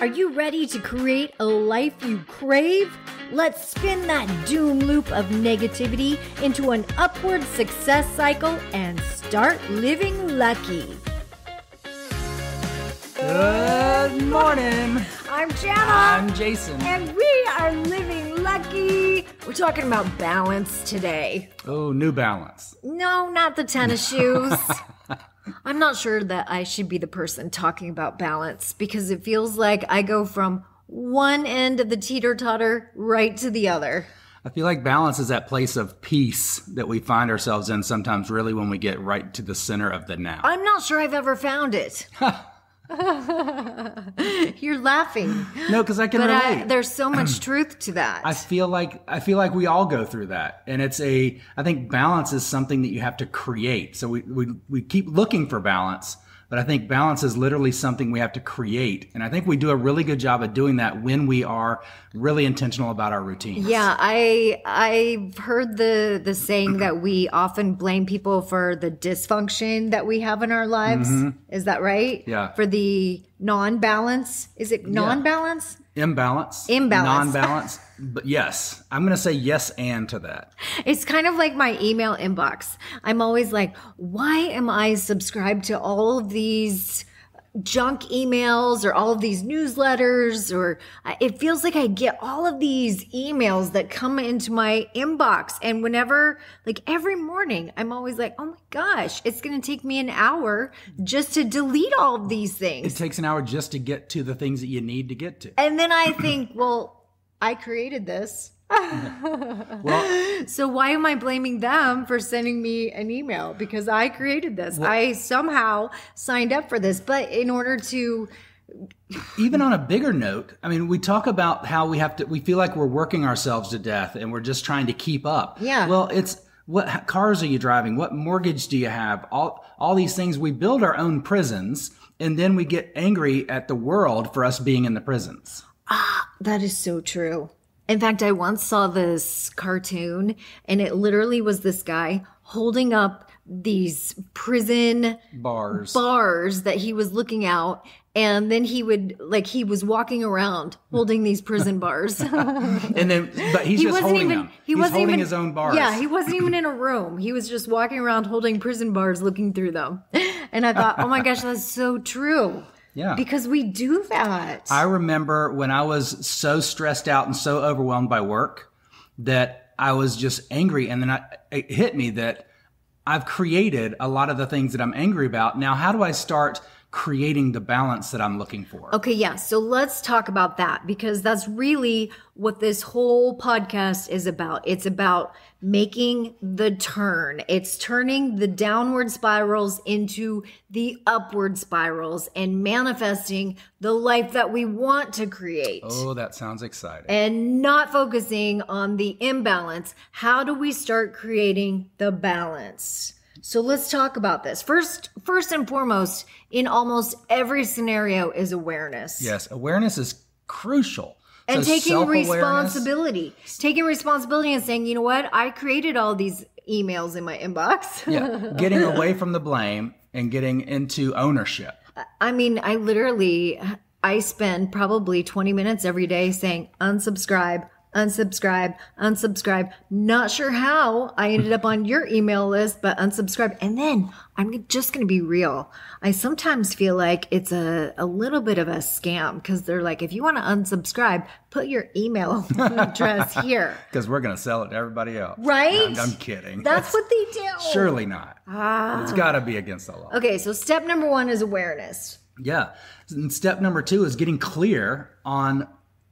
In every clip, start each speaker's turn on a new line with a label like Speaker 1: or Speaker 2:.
Speaker 1: Are you ready to create a life you crave? Let's spin that doom loop of negativity into an upward success cycle and start living lucky.
Speaker 2: Good morning.
Speaker 1: I'm Jana.
Speaker 2: I'm Jason.
Speaker 1: And we are living lucky. We're talking about balance today.
Speaker 2: Oh, New Balance.
Speaker 1: No, not the tennis shoes. I'm not sure that I should be the person talking about balance because it feels like I go from one end of the teeter-totter right to the other.
Speaker 2: I feel like balance is that place of peace that we find ourselves in sometimes really when we get right to the center of the now.
Speaker 1: I'm not sure I've ever found it. You're laughing.
Speaker 2: No, because I can relate.
Speaker 1: There's so much truth to that.
Speaker 2: I feel like we all go through that, and I think balance is something that you have to create. So we keep looking for balance, but I think balance is literally something we have to create, and I think we do a really good job of doing that when we are really intentional about our routines.
Speaker 1: Yeah, I've heard the saying that we often blame people for the dysfunction that we have in our lives. Mm-hmm. Is that right?
Speaker 2: Yeah.
Speaker 1: For the non-balance. Is it non-balance?
Speaker 2: Yeah. Imbalance. Non-balance. But yes, I'm going to say yes and to that.
Speaker 1: It's kind of like my email inbox. I'm always like, why am I subscribed to all of these junk emails or all of these newsletters? Or it feels like I get all of these emails that come into my inbox. And whenever, like every morning, I'm always like, oh my gosh, it's going to take me an hour just to delete all of these things.
Speaker 2: It takes an hour just to get to the things that you need to get to.
Speaker 1: And then I think, well, I created this.
Speaker 2: Well,
Speaker 1: so why am I blaming them for sending me an email? Because I created this. Well, I somehow signed up for this. But in order to...
Speaker 2: Even on a bigger note, I mean, we talk about how we feel like we're working ourselves to death and we're just trying to keep up.
Speaker 1: Yeah.
Speaker 2: Well, it's what cars are you driving? What mortgage do you have? All these things. We build our own prisons and then we get angry at the world for us being in the prisons.
Speaker 1: That is so true. In fact, I once saw this cartoon and it literally was this guy holding up these prison bars that he was looking out. And then he was walking around holding these prison bars.
Speaker 2: But he's just holding them. He's holding his own bars.
Speaker 1: Yeah, he wasn't even in a room. He was just walking around holding prison bars, looking through them. And I thought, oh my gosh, that's so true.
Speaker 2: Yeah.
Speaker 1: Because we do that.
Speaker 2: I remember when I was so stressed out and so overwhelmed by work that I was just angry. And then it hit me that I've created a lot of the things that I'm angry about. Now, how do I start creating the balance that I'm looking for?
Speaker 1: Okay, yeah. So let's talk about that because that's really what this whole podcast is about. It's about making the turn. It's turning the downward spirals into the upward spirals and manifesting the life that we want to create.
Speaker 2: Oh, that sounds exciting.
Speaker 1: And not focusing on the imbalance. How do we start creating the balance? So let's talk about this. First and foremost, in almost every scenario is awareness.
Speaker 2: Yes, awareness is crucial.
Speaker 1: And taking responsibility. Taking responsibility and saying, you know what? I created all these emails in my inbox.
Speaker 2: Yeah, getting away from the blame and getting into ownership.
Speaker 1: I mean, I spend probably 20 minutes every day saying unsubscribe, unsubscribe, unsubscribe. Not sure how I ended up on your email list, but unsubscribe. And then I'm just going to be real. I sometimes feel like it's a little bit of a scam because they're like, if you want to unsubscribe, put your email address here.
Speaker 2: Because we're going to sell it to everybody else.
Speaker 1: Right?
Speaker 2: I'm kidding.
Speaker 1: That's what they do.
Speaker 2: Surely not. It's got to be against the law.
Speaker 1: Okay, so step number 1 is awareness.
Speaker 2: Yeah. And step number 2 is getting clear on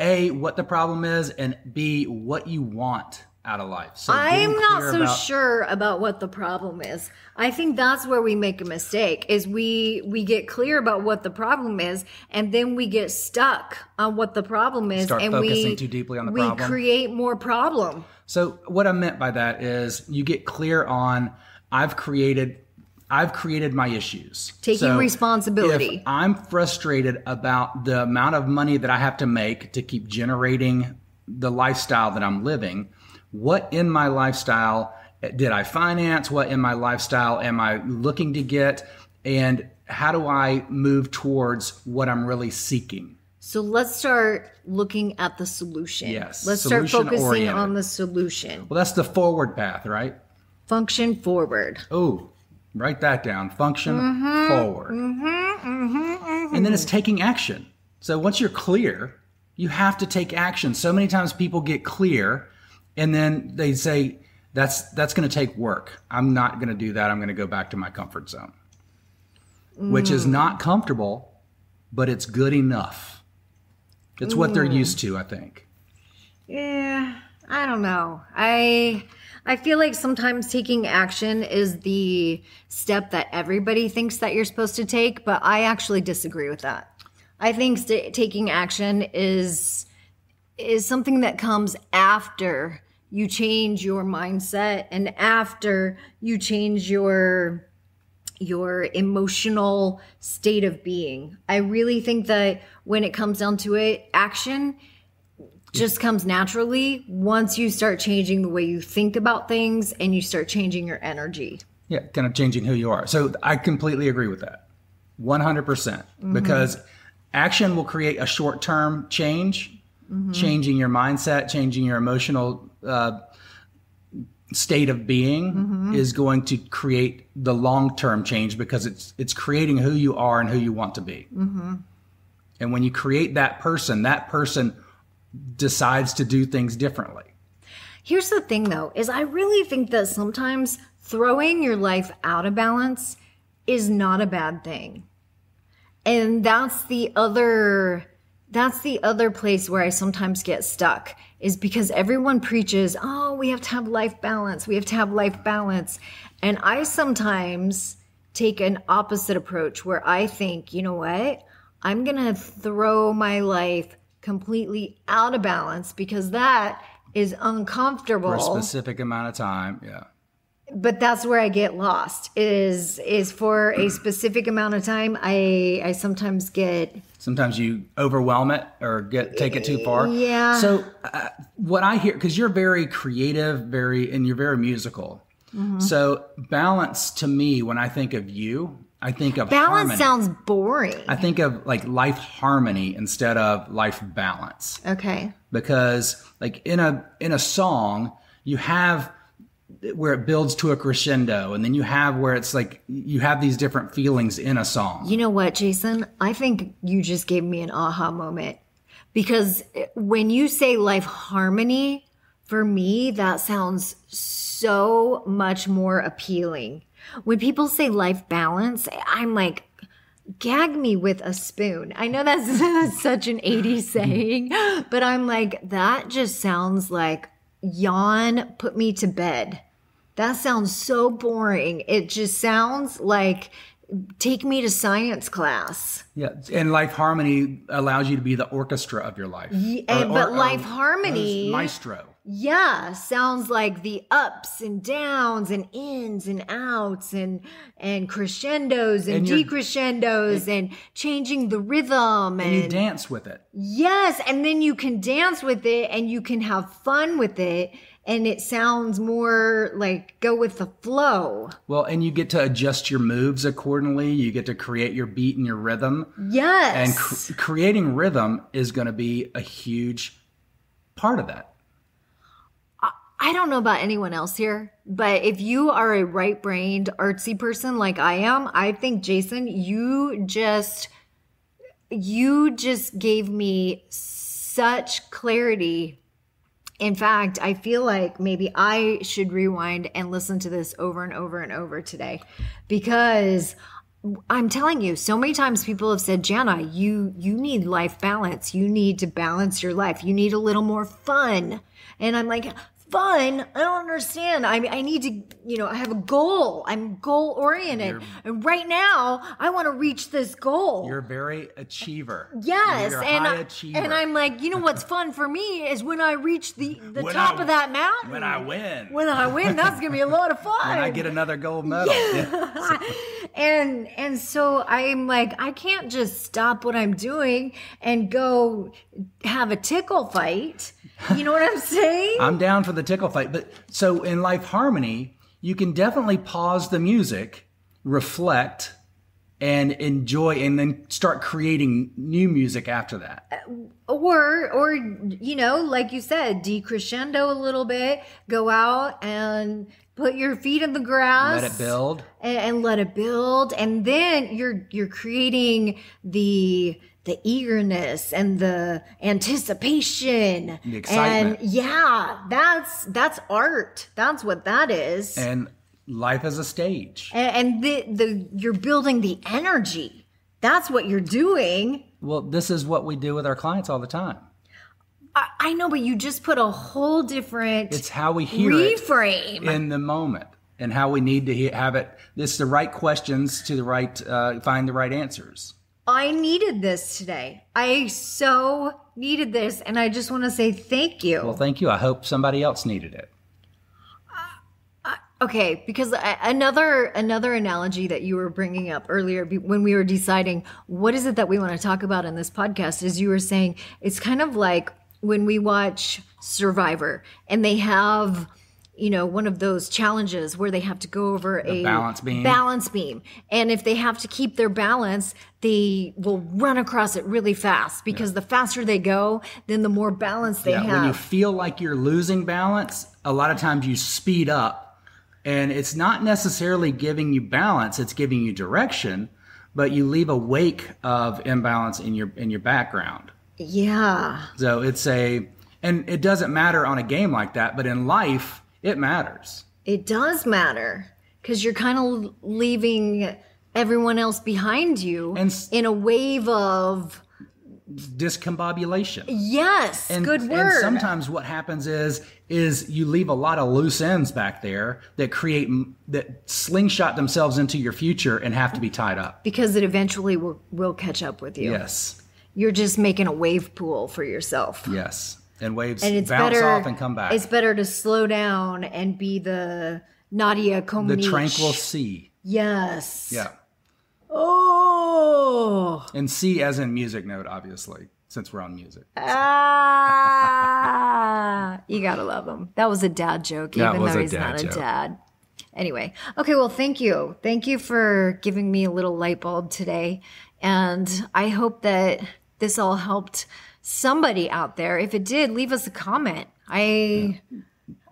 Speaker 2: A, what the problem is, and B, what you want out of life. So
Speaker 1: I'm not so sure about what the problem is. I think that's where we make a mistake, is we get clear about what the problem is, and then we get stuck on what the problem is.
Speaker 2: Start focusing too deeply on the problem.
Speaker 1: We create more problem.
Speaker 2: So what I meant by that is you get clear on, I've created my issues.
Speaker 1: Taking responsibility.
Speaker 2: If I'm frustrated about the amount of money that I have to make to keep generating the lifestyle that I'm living, what in my lifestyle did I finance? What in my lifestyle am I looking to get? And how do I move towards what I'm really seeking?
Speaker 1: So let's start looking at the solution.
Speaker 2: Yes.
Speaker 1: Let's start focusing
Speaker 2: solution-oriented.
Speaker 1: on the solution.
Speaker 2: Well, that's the forward path, right?
Speaker 1: Function forward.
Speaker 2: Oh, write that down. Function forward. And then it's taking action. So once you're clear, you have to take action. So many times people get clear and then they say, that's going to take work. I'm not going to do that. I'm going to go back to my comfort zone, which is not comfortable, but it's good enough. It's what they're used to, I think.
Speaker 1: Yeah, I don't know. I feel like sometimes taking action is the step that everybody thinks that you're supposed to take, but I actually disagree with that. I think taking action is something that comes after you change your mindset and after you change your emotional state of being. I really think that when it comes down to it, action just comes naturally once you start changing the way you think about things and you start changing your energy.
Speaker 2: Yeah, kind of changing who you are. So I completely agree with that. 100%. Because action will create a short-term change, changing your mindset, changing your emotional state of being is going to create the long-term change because it's creating who you are and who you want to be. And when you create that person decides to do things differently.
Speaker 1: Here's the thing though, is I really think that sometimes throwing your life out of balance is not a bad thing. And that's the other place where I sometimes get stuck, is because everyone preaches, oh, we have to have life balance. We have to have life balance. And I sometimes take an opposite approach where I think, you know what? I'm going to throw my life completely out of balance because that is uncomfortable.
Speaker 2: For a specific amount of time, yeah.
Speaker 1: But that's where I get lost, is for a specific amount of time. I sometimes get...
Speaker 2: Sometimes you overwhelm it or take it too far.
Speaker 1: Yeah.
Speaker 2: So what I hear, because you're very creative, and you're very musical. So balance to me, when I think of you, I think of
Speaker 1: balance
Speaker 2: harmony.
Speaker 1: Sounds boring.
Speaker 2: I think of like life harmony instead of life balance.
Speaker 1: Okay.
Speaker 2: Because like in a song, you have where it builds to a crescendo, and then you have where it's like you have these different feelings in a song.
Speaker 1: You know what, Jason? I think you just gave me an aha moment, because when you say life harmony, for me, that sounds so much more appealing. When people say life balance, I'm like, gag me with a spoon. I know that's such an 80s saying, but I'm like, that just sounds like yawn, put me to bed. That sounds so boring. It just sounds like take me to science class.
Speaker 2: Yeah, and life harmony allows you to be the orchestra of your life.
Speaker 1: But life harmony,
Speaker 2: maestro.
Speaker 1: Yeah, sounds like the ups and downs and ins and outs and crescendos and decrescendos and changing the rhythm.
Speaker 2: And you dance with it.
Speaker 1: Yes, and then you can dance with it and you can have fun with it. And it sounds more like go with the flow.
Speaker 2: Well, and you get to adjust your moves accordingly. You get to create your beat and your rhythm.
Speaker 1: Yes.
Speaker 2: And creating rhythm is going to be a huge part of that.
Speaker 1: I don't know about anyone else here, but if you are a right-brained artsy person like I am, I think, Jason, you just gave me such clarity. In fact, I feel like maybe I should rewind and listen to this over and over and over today, because I'm telling you, so many times people have said, Jana, you need life balance. You need to balance your life. You need a little more fun. And I'm like, fun? I don't understand. I need to, I have a goal. I'm goal oriented. And right now I want to reach this goal.
Speaker 2: You're a very achiever.
Speaker 1: Yes.
Speaker 2: You're a high achiever.
Speaker 1: And I'm like, what's fun for me is when I reach the top of that mountain.
Speaker 2: When I win.
Speaker 1: When I win, that's going to be a lot of fun.
Speaker 2: When I get another gold medal.
Speaker 1: Yeah. And so I'm like, I can't just stop what I'm doing and go have a tickle fight. You know what I'm saying?
Speaker 2: I'm down for the tickle fight. But so in life harmony, you can definitely pause the music, reflect, and enjoy, and then start creating new music after that.
Speaker 1: Or like you said, decrescendo a little bit, go out and put your feet in the grass.
Speaker 2: Let it build.
Speaker 1: And let it build. And then you're creating the eagerness and the anticipation.
Speaker 2: The excitement.
Speaker 1: And yeah, that's art. That's what that is.
Speaker 2: And life as a stage.
Speaker 1: And you're building the energy. That's what you're doing.
Speaker 2: Well, this is what we do with our clients all the time.
Speaker 1: I know, but you just put a whole different
Speaker 2: It's how we hear
Speaker 1: reframe
Speaker 2: it in the moment, and how we need to have it. It's the right questions to the right, find the right answers.
Speaker 1: I needed this today. I so needed this, and I just want to say thank you.
Speaker 2: Well, thank you. I hope somebody else needed it.
Speaker 1: Okay, because another analogy that you were bringing up earlier when we were deciding what is it that we want to talk about in this podcast is you were saying it's kind of like when we watch Survivor and they have, one of those challenges where they have to go over a
Speaker 2: balance beam.
Speaker 1: And if they have to keep their balance, they will run across it really fast because the faster they go, then the more balance they have.
Speaker 2: When you feel like you're losing balance, a lot of times you speed up. And it's not necessarily giving you balance, it's giving you direction, but you leave a wake of imbalance in your background.
Speaker 1: Yeah.
Speaker 2: So and it doesn't matter on a game like that, but in life, it matters.
Speaker 1: It does matter because you're kind of leaving everyone else behind you in a wave of
Speaker 2: discombobulation.
Speaker 1: Yes, good word.
Speaker 2: And sometimes what happens is you leave a lot of loose ends back there that slingshot themselves into your future and have to be tied up.
Speaker 1: Because it eventually will catch up with you.
Speaker 2: Yes.
Speaker 1: You're just making a wave pool for yourself.
Speaker 2: Yes. And waves bounce off and come back.
Speaker 1: It's better to slow down and be the Nadia Comaneci.
Speaker 2: The tranquil sea.
Speaker 1: Yes.
Speaker 2: Yeah.
Speaker 1: Oh.
Speaker 2: And C as in music note, obviously, since we're on music.
Speaker 1: You gotta love him. That was a dad joke, even though he's not a dad. Anyway, okay, well, thank you. Thank you for giving me a little light bulb today. And I hope that this all helped somebody out there. If it did, leave us a comment. The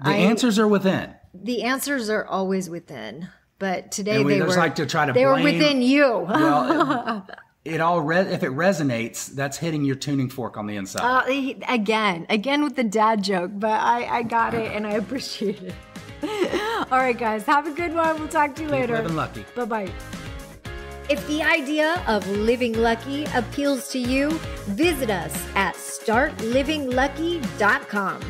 Speaker 2: answers are within.
Speaker 1: The answers are always within. But today
Speaker 2: they were like to try to
Speaker 1: they were within you.
Speaker 2: Well, if it resonates, that's hitting your tuning fork on the inside.
Speaker 1: Again with the dad joke, but I got it and I appreciate it. All right, guys, have a good one. We'll talk to you later.
Speaker 2: Living lucky.
Speaker 1: Bye-bye. If the idea of living lucky appeals to you, visit us at startlivinglucky.com.